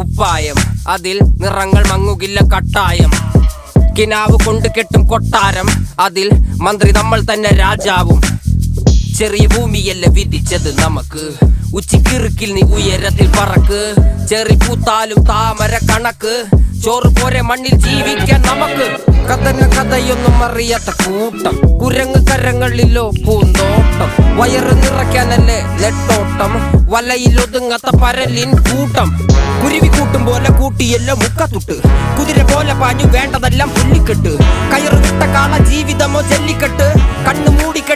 കുപ്പായം, അതിൽ നിറങ്ങൾ മങ്ങുകില്ല കട്ടായം. കിനാവ് കൊണ്ട് കെട്ടും കൊട്ടാരം, അതിൽ മന്ത്രി നമ്മൾ തന്നെ രാജാവും. ചെറിയ ഭൂമിയല്ല വിധിച്ചത് നമുക്ക്, ഉച്ചിക്കിറുക്കിൽ നീ ഉയരത്തിൽ പറക്ക്. ചെറി പൂത്താലും താമര കണക്ക്, ചോറ് പോരെ മണ്ണിൽ ജീവിക്കാൻ നമുക്ക്. കഥയൊന്നും അറിയാത്ത കൂട്ടം, കുരങ്ങ് കരങ്ങളിലോ പൂന്തോട്ടം. വയറ് നിറയ്ക്കാനല്ലേ നെട്ടോട്ടം, വലയിൽ ഒതുങ്ങാത്ത പരലിൻ കൂട്ടം. കുരുവി കൂട്ടും പോലെ കൂട്ടിയല്ലോ മുക്കത്തുട്ട്, കുതിര പോലെ പാഞ്ഞു വേണ്ടതെല്ലാം പുല്ലിക്കെട്ട്. കയറ് വിട്ട കാള ജീവിതമോ ജല്ലിക്കെട്ട്, കണ്ണു മൂടിക്കെട്ട്.